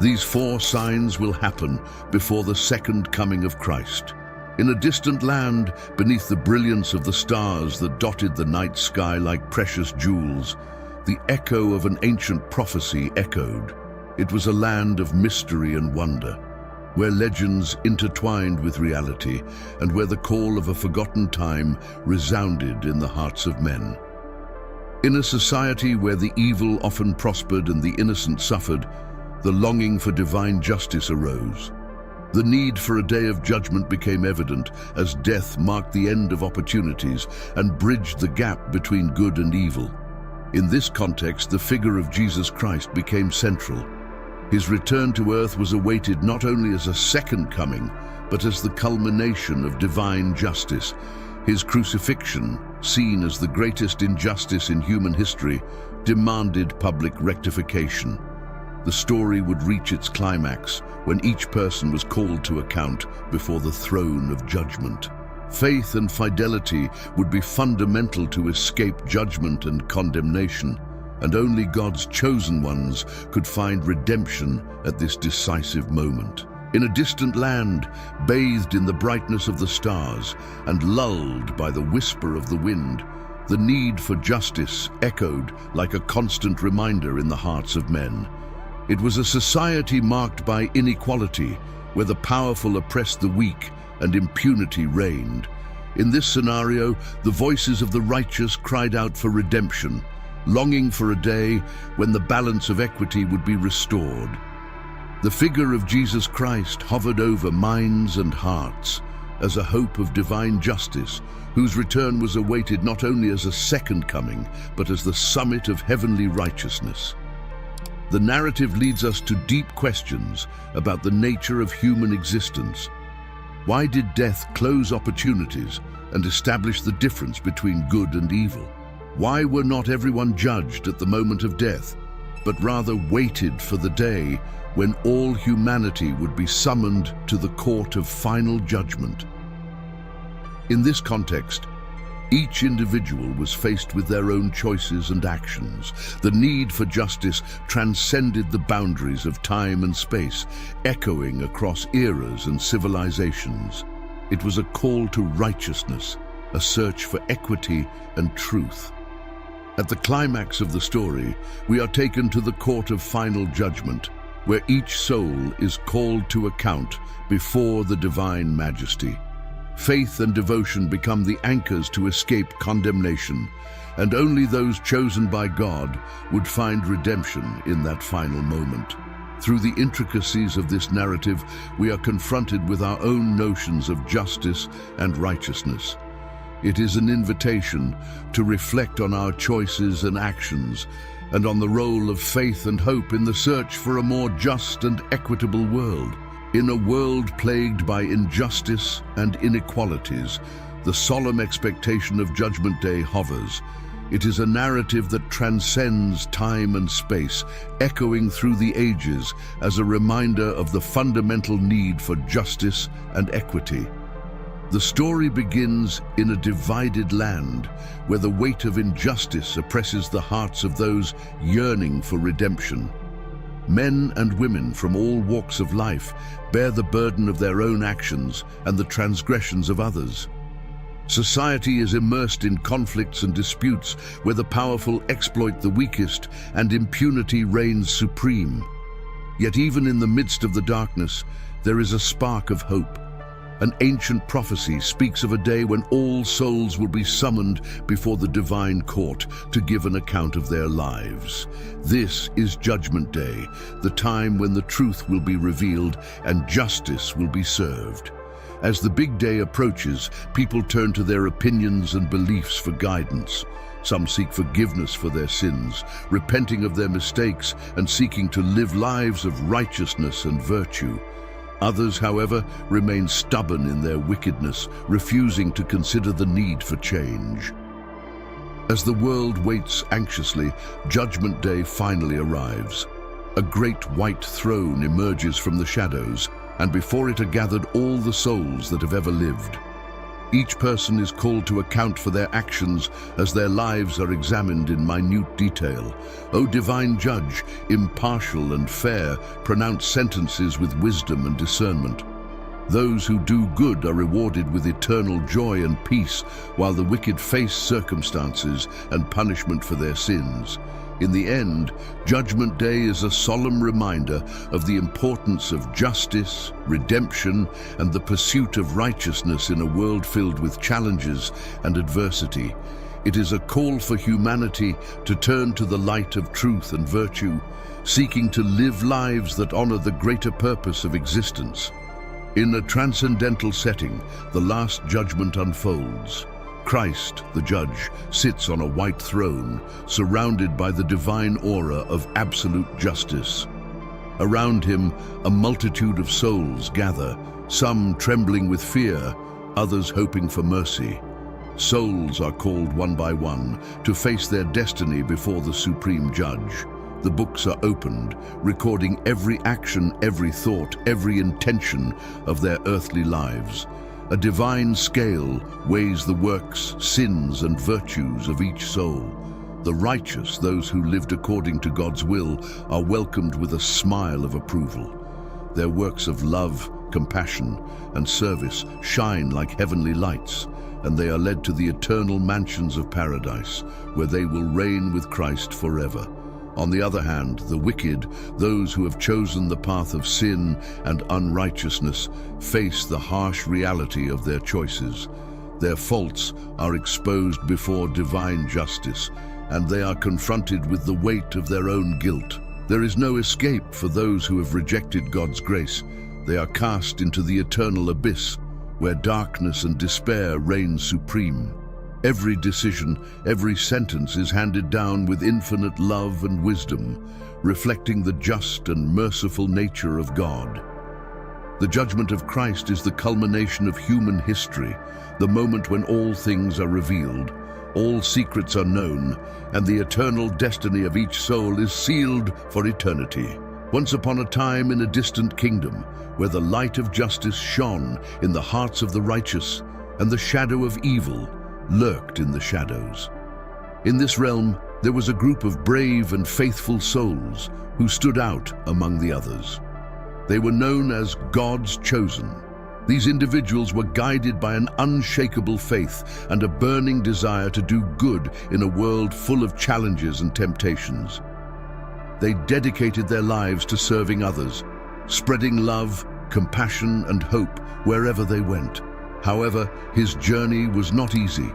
These four signs will happen before the second coming of Christ. In a distant land, beneath the brilliance of the stars that dotted the night sky like precious jewels, the echo of an ancient prophecy echoed. It was a land of mystery and wonder, where legends intertwined with reality and where the call of a forgotten time resounded in the hearts of men. In a society where the evil often prospered and the innocent suffered, the longing for divine justice arose. The need for a day of judgment became evident as death marked the end of opportunities and bridged the gap between good and evil. In this context, the figure of Jesus Christ became central. His return to earth was awaited not only as a second coming, but as the culmination of divine justice. His crucifixion, seen as the greatest injustice in human history, demanded public rectification. The story would reach its climax when each person was called to account before the throne of judgment. Faith and fidelity would be fundamental to escape judgment and condemnation, and only God's chosen ones could find redemption at this decisive moment. In a distant land, bathed in the brightness of the stars and lulled by the whisper of the wind, the need for justice echoed like a constant reminder in the hearts of men. It was a society marked by inequality, where the powerful oppressed the weak and impunity reigned. In this scenario, the voices of the righteous cried out for redemption, longing for a day when the balance of equity would be restored. The figure of Jesus Christ hovered over minds and hearts as a hope of divine justice, whose return was awaited not only as a second coming, but as the summit of heavenly righteousness. The narrative leads us to deep questions about the nature of human existence. Why did death close opportunities and establish the difference between good and evil? Why were not everyone judged at the moment of death, but rather waited for the day when all humanity would be summoned to the court of final judgment? In this context, each individual was faced with their own choices and actions. The need for justice transcended the boundaries of time and space, echoing across eras and civilizations. It was a call to righteousness, a search for equity and truth. At the climax of the story, we are taken to the court of final judgment, where each soul is called to account before the divine majesty. Faith and devotion become the anchors to escape condemnation, and only those chosen by God would find redemption in that final moment. Through the intricacies of this narrative, we are confronted with our own notions of justice and righteousness. It is an invitation to reflect on our choices and actions, and on the role of faith and hope in the search for a more just and equitable world. In a world plagued by injustice and inequalities, the solemn expectation of Judgment Day hovers. It is a narrative that transcends time and space, echoing through the ages as a reminder of the fundamental need for justice and equity. The story begins in a divided land, where the weight of injustice oppresses the hearts of those yearning for redemption. Men and women from all walks of life bear the burden of their own actions and the transgressions of others. Society is immersed in conflicts and disputes where the powerful exploit the weakest and impunity reigns supreme. Yet even in the midst of the darkness, there is a spark of hope. An ancient prophecy speaks of a day when all souls will be summoned before the divine court to give an account of their lives. This is Judgment Day, the time when the truth will be revealed and justice will be served. As the big day approaches, people turn to their opinions and beliefs for guidance. Some seek forgiveness for their sins, repenting of their mistakes and seeking to live lives of righteousness and virtue. Others, however, remain stubborn in their wickedness, refusing to consider the need for change. As the world waits anxiously, Judgment Day finally arrives. A great white throne emerges from the shadows, and before it are gathered all the souls that have ever lived. Each person is called to account for their actions as their lives are examined in minute detail. O divine judge, impartial and fair, pronounce sentences with wisdom and discernment. Those who do good are rewarded with eternal joy and peace, while the wicked face circumstances and punishment for their sins. In the end, Judgment Day is a solemn reminder of the importance of justice, redemption, and the pursuit of righteousness in a world filled with challenges and adversity. It is a call for humanity to turn to the light of truth and virtue, seeking to live lives that honor the greater purpose of existence. In a transcendental setting, the Last Judgment unfolds. Christ, the Judge, sits on a white throne, surrounded by the divine aura of absolute justice. Around him, a multitude of souls gather, some trembling with fear, others hoping for mercy. Souls are called one by one to face their destiny before the Supreme Judge. The books are opened, recording every action, every thought, every intention of their earthly lives. A divine scale weighs the works, sins, and virtues of each soul. The righteous, those who lived according to God's will, are welcomed with a smile of approval. Their works of love, compassion, and service shine like heavenly lights, and they are led to the eternal mansions of paradise, where they will reign with Christ forever. On the other hand, the wicked, those who have chosen the path of sin and unrighteousness, face the harsh reality of their choices. Their faults are exposed before divine justice, and they are confronted with the weight of their own guilt. There is no escape for those who have rejected God's grace. They are cast into the eternal abyss, where darkness and despair reign supreme. Every decision, every sentence is handed down with infinite love and wisdom, reflecting the just and merciful nature of God. The judgment of Christ is the culmination of human history, the moment when all things are revealed, all secrets are known, and the eternal destiny of each soul is sealed for eternity. Once upon a time in a distant kingdom, where the light of justice shone in the hearts of the righteous, and the shadow of evil lurked in the shadows. In this realm, there was a group of brave and faithful souls who stood out among the others. They were known as God's chosen. These individuals were guided by an unshakable faith and a burning desire to do good in a world full of challenges and temptations. They dedicated their lives to serving others, spreading love, compassion, and hope wherever they went. However, his journey was not easy.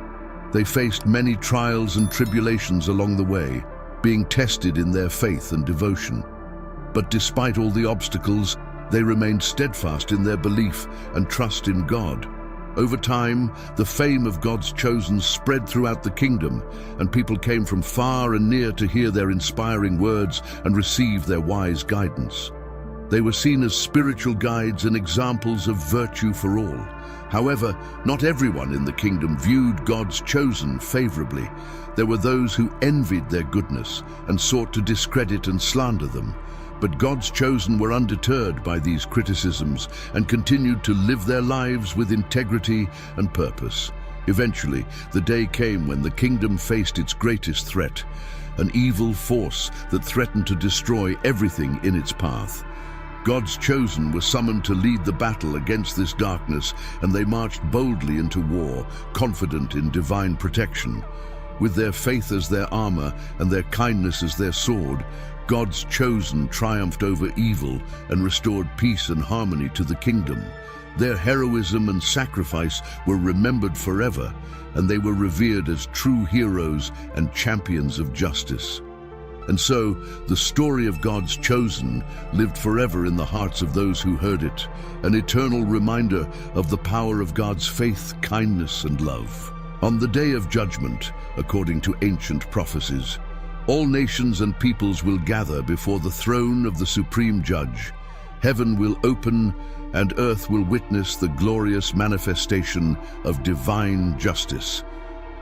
They faced many trials and tribulations along the way, being tested in their faith and devotion. But despite all the obstacles, they remained steadfast in their belief and trust in God. Over time, the fame of God's chosen spread throughout the kingdom, and people came from far and near to hear their inspiring words and receive their wise guidance. They were seen as spiritual guides and examples of virtue for all. However, not everyone in the kingdom viewed God's chosen favorably. There were those who envied their goodness and sought to discredit and slander them. But God's chosen were undeterred by these criticisms and continued to live their lives with integrity and purpose. Eventually, the day came when the kingdom faced its greatest threat, an evil force that threatened to destroy everything in its path. God's chosen were summoned to lead the battle against this darkness, and they marched boldly into war, confident in divine protection. With their faith as their armor and their kindness as their sword, God's chosen triumphed over evil and restored peace and harmony to the kingdom. Their heroism and sacrifice were remembered forever, and they were revered as true heroes and champions of justice. And so, the story of God's chosen lived forever in the hearts of those who heard it, an eternal reminder of the power of God's faith, kindness, and love. On the day of judgment, according to ancient prophecies, all nations and peoples will gather before the throne of the Supreme Judge. Heaven will open, and earth will witness the glorious manifestation of divine justice.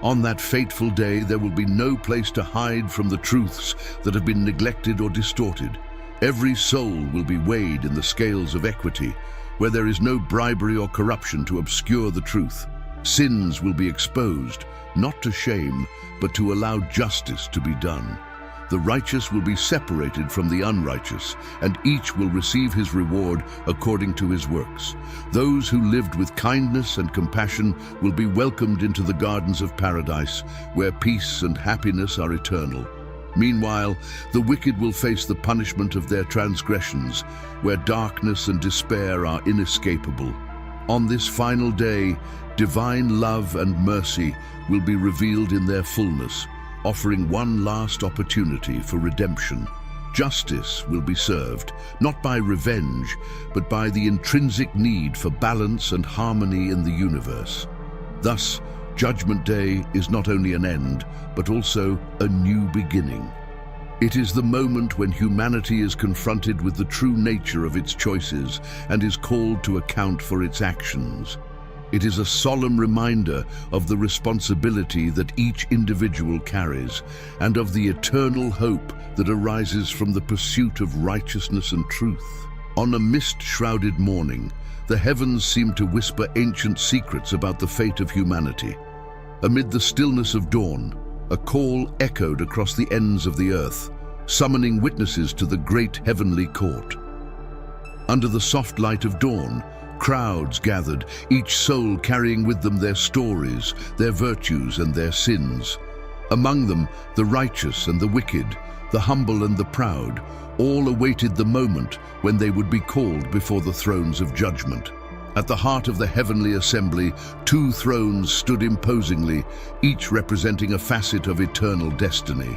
On that fateful day, there will be no place to hide from the truths that have been neglected or distorted. Every soul will be weighed in the scales of equity, where there is no bribery or corruption to obscure the truth. Sins will be exposed, not to shame, but to allow justice to be done. The righteous will be separated from the unrighteous, and each will receive his reward according to his works. Those who lived with kindness and compassion will be welcomed into the gardens of paradise, where peace and happiness are eternal. Meanwhile, the wicked will face the punishment of their transgressions, where darkness and despair are inescapable. On this final day, divine love and mercy will be revealed in their fullness, offering one last opportunity for redemption. Justice will be served, not by revenge, but by the intrinsic need for balance and harmony in the universe. Thus, Judgment Day is not only an end, but also a new beginning. It is the moment when humanity is confronted with the true nature of its choices and is called to account for its actions. It is a solemn reminder of the responsibility that each individual carries and of the eternal hope that arises from the pursuit of righteousness and truth. On a mist-shrouded morning, the heavens seem to whisper ancient secrets about the fate of humanity. Amid the stillness of dawn, a call echoed across the ends of the earth, summoning witnesses to the great heavenly court. Under the soft light of dawn, crowds gathered, each soul carrying with them their stories, their virtues and their sins. Among them, the righteous and the wicked, the humble and the proud, all awaited the moment when they would be called before the thrones of judgment. At the heart of the heavenly assembly, two thrones stood imposingly, each representing a facet of eternal destiny.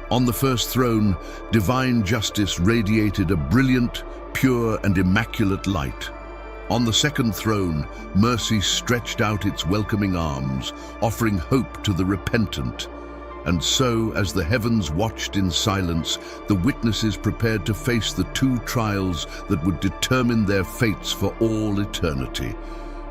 On the first throne, divine justice radiated a brilliant, pure and immaculate light. On the second throne, mercy stretched out its welcoming arms, offering hope to the repentant. And so, as the heavens watched in silence, the witnesses prepared to face the two trials that would determine their fates for all eternity.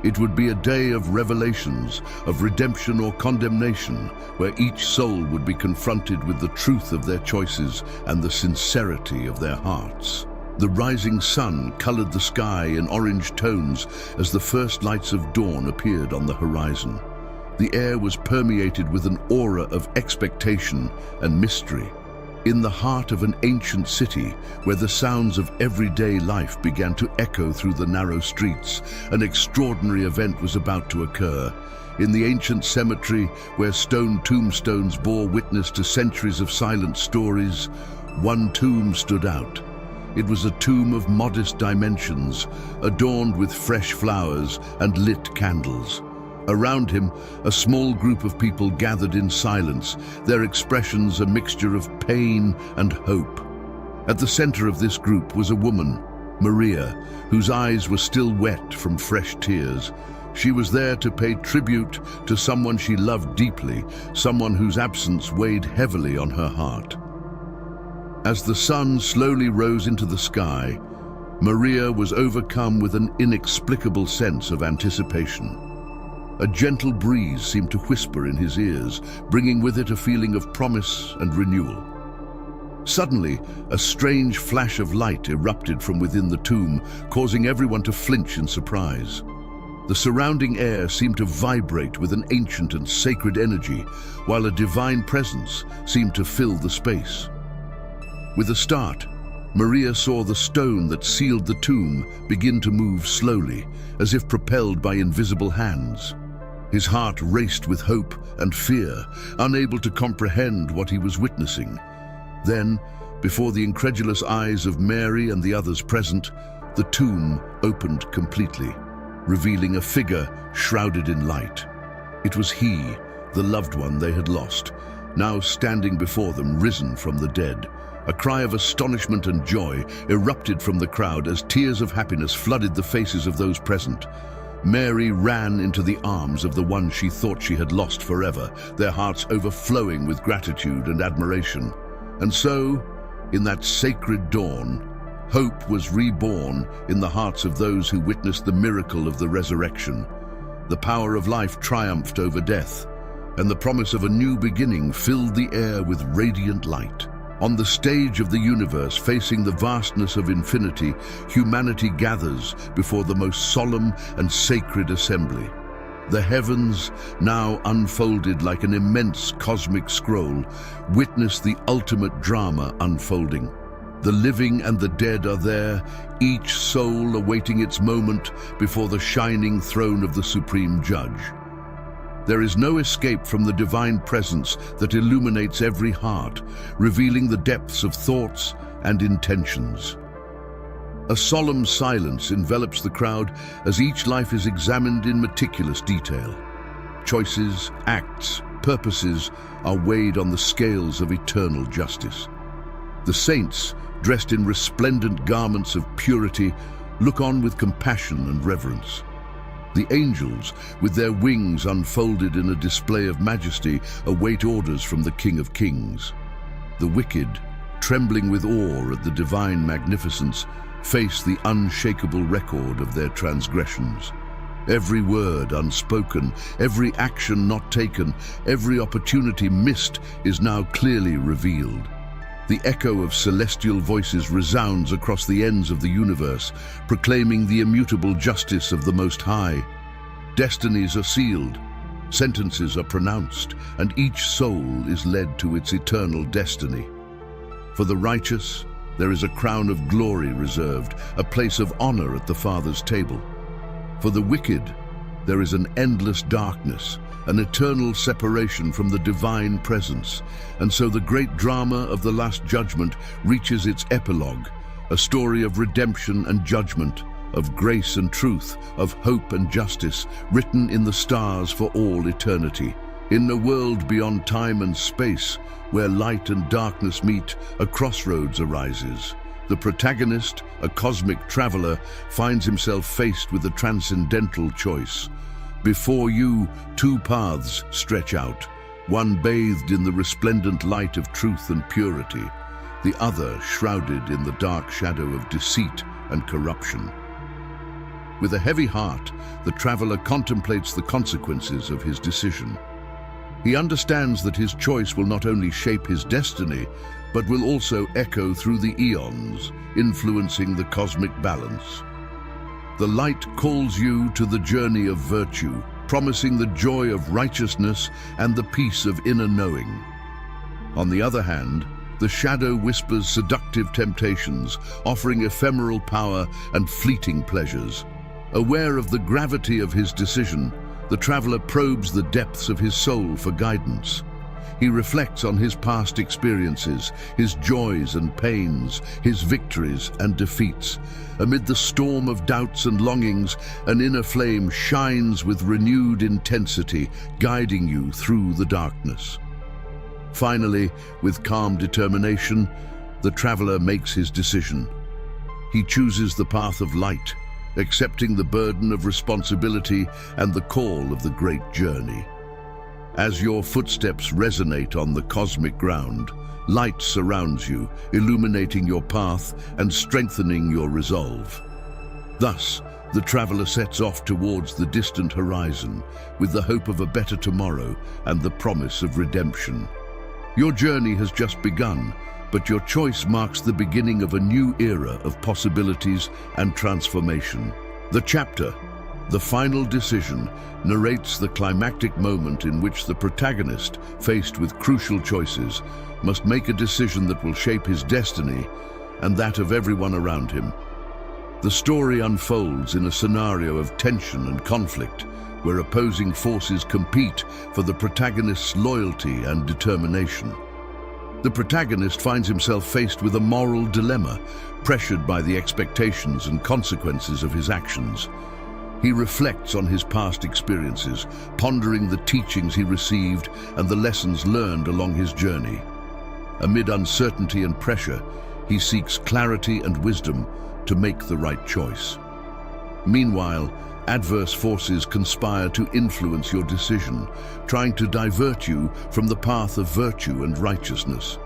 It would be a day of revelations, of redemption or condemnation, where each soul would be confronted with the truth of their choices and the sincerity of their hearts. The rising sun colored the sky in orange tones as the first lights of dawn appeared on the horizon. The air was permeated with an aura of expectation and mystery. In the heart of an ancient city, where the sounds of everyday life began to echo through the narrow streets, an extraordinary event was about to occur. In the ancient cemetery, where stone tombstones bore witness to centuries of silent stories, one tomb stood out. It was a tomb of modest dimensions, adorned with fresh flowers and lit candles. Around him, a small group of people gathered in silence, their expressions a mixture of pain and hope. At the center of this group was a woman, Maria, whose eyes were still wet from fresh tears. She was there to pay tribute to someone she loved deeply, someone whose absence weighed heavily on her heart. As the sun slowly rose into the sky, Maria was overcome with an inexplicable sense of anticipation. A gentle breeze seemed to whisper in his ears, bringing with it a feeling of promise and renewal. Suddenly, a strange flash of light erupted from within the tomb, causing everyone to flinch in surprise. The surrounding air seemed to vibrate with an ancient and sacred energy, while a divine presence seemed to fill the space. With a start, Maria saw the stone that sealed the tomb begin to move slowly, as if propelled by invisible hands. His heart raced with hope and fear, unable to comprehend what he was witnessing. Then, before the incredulous eyes of Mary and the others present, the tomb opened completely, revealing a figure shrouded in light. It was he, the loved one they had lost, now standing before them, risen from the dead. A cry of astonishment and joy erupted from the crowd as tears of happiness flooded the faces of those present. Mary ran into the arms of the one she thought she had lost forever, their hearts overflowing with gratitude and admiration. And so, in that sacred dawn, hope was reborn in the hearts of those who witnessed the miracle of the resurrection. The power of life triumphed over death, and the promise of a new beginning filled the air with radiant light. On the stage of the universe, facing the vastness of infinity, humanity gathers before the most solemn and sacred assembly. The heavens, now unfolded like an immense cosmic scroll, witness the ultimate drama unfolding. The living and the dead are there, each soul awaiting its moment before the shining throne of the Supreme Judge. There is no escape from the divine presence that illuminates every heart, revealing the depths of thoughts and intentions. A solemn silence envelops the crowd as each life is examined in meticulous detail. Choices, acts, purposes are weighed on the scales of eternal justice. The saints, dressed in resplendent garments of purity, look on with compassion and reverence. The angels, with their wings unfolded in a display of majesty, await orders from the King of Kings. The wicked, trembling with awe at the divine magnificence, face the unshakable record of their transgressions. Every word unspoken, every action not taken, every opportunity missed is now clearly revealed. The echo of celestial voices resounds across the ends of the universe, proclaiming the immutable justice of the Most High. Destinies are sealed, sentences are pronounced, and each soul is led to its eternal destiny. For the righteous, there is a crown of glory reserved, a place of honor at the Father's table. For the wicked, there is an endless darkness, an eternal separation from the divine presence. And so the great drama of the Last Judgment reaches its epilogue, a story of redemption and judgment, of grace and truth, of hope and justice, written in the stars for all eternity. In a world beyond time and space, where light and darkness meet, a crossroads arises. The protagonist, a cosmic traveler, finds himself faced with a transcendental choice. Before you, two paths stretch out, one bathed in the resplendent light of truth and purity, the other shrouded in the dark shadow of deceit and corruption. With a heavy heart, the traveler contemplates the consequences of his decision. He understands that his choice will not only shape his destiny, but will also echo through the eons, influencing the cosmic balance. The light calls you to the journey of virtue, promising the joy of righteousness and the peace of inner knowing. On the other hand, the shadow whispers seductive temptations, offering ephemeral power and fleeting pleasures. Aware of the gravity of his decision, the traveler probes the depths of his soul for guidance. He reflects on his past experiences, his joys and pains, his victories and defeats. Amid the storm of doubts and longings, an inner flame shines with renewed intensity, guiding you through the darkness. Finally, with calm determination, the traveler makes his decision. He chooses the path of light, accepting the burden of responsibility and the call of the great journey. As your footsteps resonate on the cosmic ground, light surrounds you, illuminating your path and strengthening your resolve. Thus, the traveler sets off towards the distant horizon, with the hope of a better tomorrow and the promise of redemption. Your journey has just begun, but your choice marks the beginning of a new era of possibilities and transformation. The chapter, The Final Decision, narrates the climactic moment in which the protagonist, faced with crucial choices, must make a decision that will shape his destiny and that of everyone around him. The story unfolds in a scenario of tension and conflict, where opposing forces compete for the protagonist's loyalty and determination. The protagonist finds himself faced with a moral dilemma, pressured by the expectations and consequences of his actions. He reflects on his past experiences, pondering the teachings he received and the lessons learned along his journey. Amid uncertainty and pressure, he seeks clarity and wisdom to make the right choice. Meanwhile, adverse forces conspire to influence your decision, trying to divert you from the path of virtue and righteousness.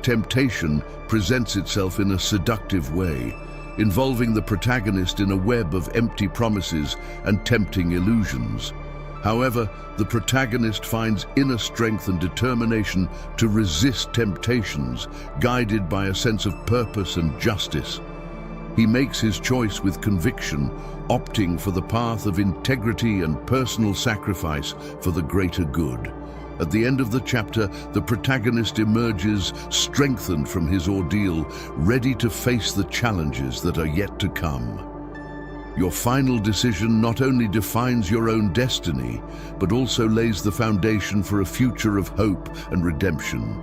Temptation presents itself in a seductive way, involving the protagonist in a web of empty promises and tempting illusions. However, the protagonist finds inner strength and determination to resist temptations, guided by a sense of purpose and justice. He makes his choice with conviction, opting for the path of integrity and personal sacrifice for the greater good. At the end of the chapter, the protagonist emerges strengthened from his ordeal, ready to face the challenges that are yet to come. Your final decision not only defines your own destiny, but also lays the foundation for a future of hope and redemption.